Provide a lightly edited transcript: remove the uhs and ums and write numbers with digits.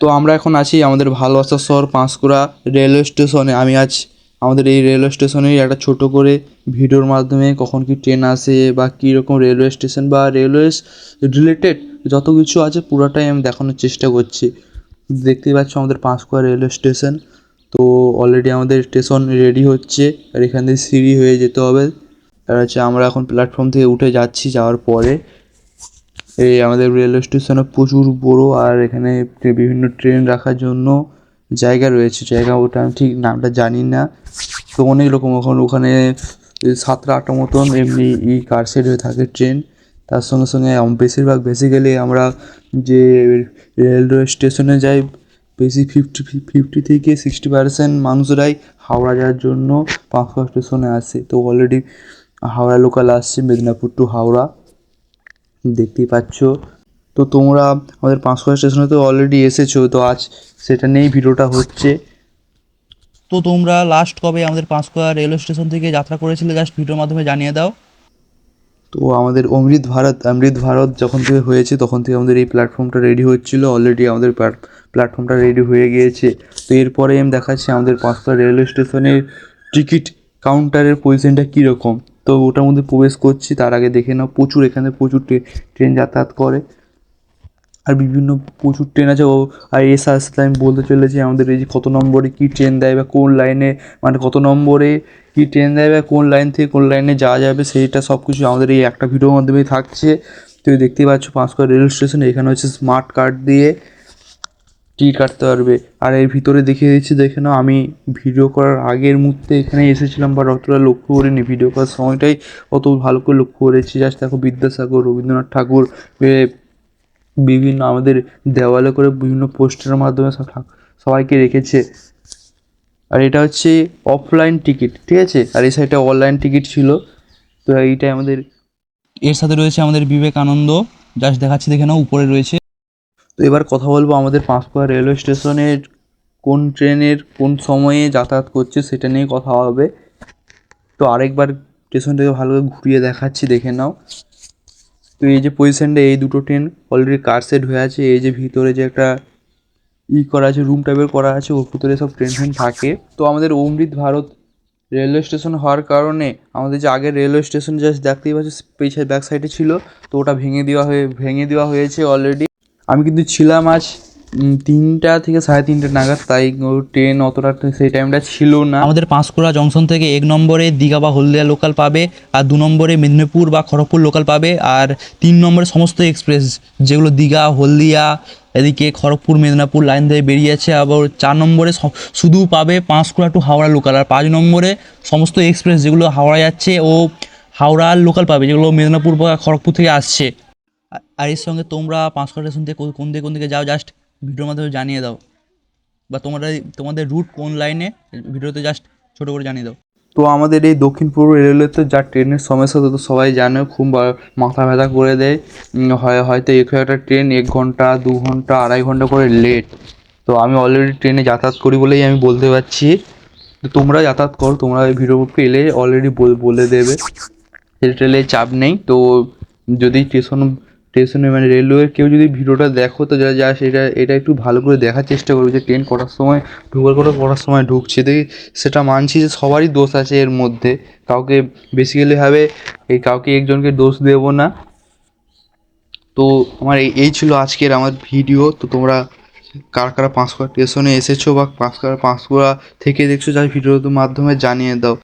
তো আমরা এখন আছি আমাদের ভালোবাসার শহর পাঁশকুড়া রেলওয়ে স্টেশনে। আমি আজ আমাদের এই রেলওয়ে স্টেশনেই একটা ছোট করে ভিডিওর মাধ্যমে কখন কি ট্রেন আসে বা কীরকম রেলওয়ে স্টেশন বা রেলওয়ে রিলেটেড যত কিছু আছে পুরোটাই আমি দেখানোর চেষ্টা করছি। দেখতেই পাচ্ছ আমাদের পাঁশকুড়া রেলওয়ে স্টেশন। তো অলরেডি আমাদের স্টেশন রেডি হচ্ছে, আর এখান থেকে সিঁড়ি হয়ে যেতে হবে। আর হচ্ছে আমরা এখন প্ল্যাটফর্ম থেকে উঠে যাচ্ছি। যাওয়ার পরে এই আমাদের রেলওয়ে স্টেশনে প্রচুর বড়, আর এখানে বিভিন্ন ট্রেন রাখার জন্য জায়গা রয়েছে। জায়গা ওটা আমি ঠিক নামটা জানি না। তো অনেক রকম ওখানে 7-8টা মতন এমনি কার সেট হয়ে থাকে ট্রেন। তার সঙ্গে সঙ্গে বেশিরভাগ বেসিক্যালি আমরা যে রেলওয়ে স্টেশনে যাই বেশি 50 থেকে 60% মানুষরাই হাওড়া যাওয়ার জন্য পাঁশকুড়া স্টেশনে আসে। তো অলরেডি হাওড়া লোকাল আসছে মেদিনীপুর টু হাওড়া, দেখতেই পাচ্ছ। তো তোমরা আমাদের পাঁশকুড়া স্টেশনে তো অলরেডি এসেছো, তো আজ সেটা নিয়েই ভিডিওটা হচ্ছে। তো তোমরা লাস্ট কবে আমাদের পাঁশকুড়া রেলওয়ে স্টেশন থেকে যাত্রা করেছিলে জাস্ট ভিডিওর মাধ্যমে জানিয়ে দাও। তো আমাদের অমৃত ভারত যখন থেকে হয়েছে তখন থেকে আমাদের এই প্ল্যাটফর্মটা রেডি হচ্ছিলো। অলরেডি আমাদের প্ল্যাটফর্মটা রেডি হয়ে গিয়েছে। তো এরপরে আমি দেখাচ্ছি আমাদের পাঁশকুড়া রেলওয়ে স্টেশনের টিকিট কাউন্টারের পজিশনটা কীরকম। তো ওটার মধ্যে প্রবেশ করছি, তার আগে দেখে নাও এখানে প্রচুর ট্রেন যাতায়াত করে, আর প্রচুর ট্রেন আছে। আর এর সাথে সাথে আমি বলতে চলেছি আমাদের এই যে কত নম্বরে কী ট্রেন দেয় বা কোন লাইনে, মানে কত নম্বরে কী ট্রেন দেয় বা কোন লাইন থেকে কোন লাইনে যাওয়া যাবে, সেইটা সব কিছু আমাদের এই একটা ভিডিওর মাধ্যমেই থাকছে। তুমি দেখতেই পাচ্ছ পাঁশকুড়া রেলওয়ে স্টেশন। এখানে হচ্ছে স্মার্ট কার্ড দিয়ে টিকিট কাটতে পারবে। আর এর ভিতরে দেখিয়ে দিচ্ছি, দেখে নাও। আমি ভিডিও করার আগের মুহূর্তে এখানে এসেছিলাম, বাট অতটা লক্ষ্য করিনি। ভিডিও করার সময়টাই অত ভালো করে লক্ষ্য করেছি। জাস্ট দেখো বিদ্যাসাগর, রবীন্দ্রনাথ ঠাকুর, বিভিন্ন আমাদের দেওয়ালে করে বিভিন্ন পোস্টারের মাধ্যমে সবাইকে রেখেছে। আর এটা হচ্ছে অফলাইন টিকিট, ঠিক আছে। আর এই সাইডটা অনলাইন টিকিট ছিল। তো এইটাই আমাদের। এর সাথে রয়েছে আমাদের বিবেকানন্দ, জাস্ট দেখাচ্ছি দেখে নাও, উপরে রয়েছে। তো এবার কথা বলবো আমাদের পাঁশকুড়া রেলওয়ে স্টেশনের কোন ট্রেনের কোন সময়ে যাতায়াত করছে সেটা নিয়ে কথা হবে। তো আরেকবার স্টেশনটাকে ভালো করে ঘুরিয়ে দেখাচ্ছি, দেখে নাও। তো এই যে পজিশনটা, এই দুটো ট্রেন অলরেডি কার সেট হয়ে আছে। এই যে ভিতরে যে একটা করা আছে, রুম টাইপের করা আছে, ওর ভিতরে সব ট্রেন ফ্রেন থাকে। তো আমাদের অমৃত ভারত রেলওয়ে স্টেশন হওয়ার কারণে আমাদের যে আগের রেলওয়ে স্টেশন জাস্ট দেখতেই পাচ্ছি পেছনে ব্যাক সাইডে ছিল, তো ওটা ভেঙে দেওয়া হয়েছে অলরেডি। আমি কিন্তু ছিলাম আজ 3টা থেকে 3:30 নাগাদ, তাই ট্রেন অতটা সেই টাইমটা ছিল না। আমাদের পাঁশকুড়া জংশন থেকে 1 নম্বরে দীঘা বা হলদিয়া লোকাল পাবে, আর 2 নম্বরে মেদিনীপুর বা খড়গপুর লোকাল পাবে, আর 3 নম্বরে সমস্ত এক্সপ্রেস যেগুলো দীঘা, হলদিয়া, এদিকে খড়গপুর মেদিনীপুর লাইন থেকে বেরিয়েছে। আবার 4 নম্বরে শুধু পাবে পাঁশকুড়া টু হাওড়া লোকাল, আর 5 নম্বরে সমস্ত এক্সপ্রেস যেগুলো হাওড়া যাচ্ছে ও হাওড়ার লোকাল পাবে, যেগুলো মেদিনীপুর বা খড়গপুর থেকে আসছে। আর এর সঙ্গে তোমরা পাঁশকুড়া স্টেশন থেকে কোন দিকে যাও জাস্ট ভিডিওর মাধ্যমে জানিয়ে দাও, বা তোমাদের রুট কোন লাইনে ভিডিওতে জাস্ট ছোটো করে জানিয়ে দাও। তো আমাদের এই দক্ষিণ পূর্ব রেলওয়েতে যা ট্রেনের সমস্যা, তো সবাই জানে, খুব মাথা ব্যথা করে দেয়। হয়তো একটা ট্রেন 1 ঘন্টা 2 ঘন্টা 2.5 ঘন্টা করে লেট। তো আমি অলরেডি ট্রেনে যাতায়াত করি বলেই আমি বলতে পারছি। তো তোমরা যাতায়াত করো, তোমরা এই ভিডিও পেলে অলরেডি বলে দেবে, রেলে চাপ নেই। তো যদি স্টেশনে মানে রেলওয়ের কেউ যদি ভিডিওটা দেখো, তো যা এটা একটু ভালো করে দেখার চেষ্টা করবে যে ট্রেন কটার সময় কটার সময় ঢুকছে। দেখি সেটা মানছি যে সবারই দোষ আছে এর মধ্যে, কাউকে বেসিক্যালিভাবে কাউকে একজনকে দোষ দেবো না। তো আমার এই ছিল আজকের আমার ভিডিও। তো তোমরা কারা কারা পাঁশকুড়া স্টেশনে এসেছো বা পাঁশকুড়া থেকে দেখছো, যার ভিডিওর মাধ্যমে জানিয়ে দাও।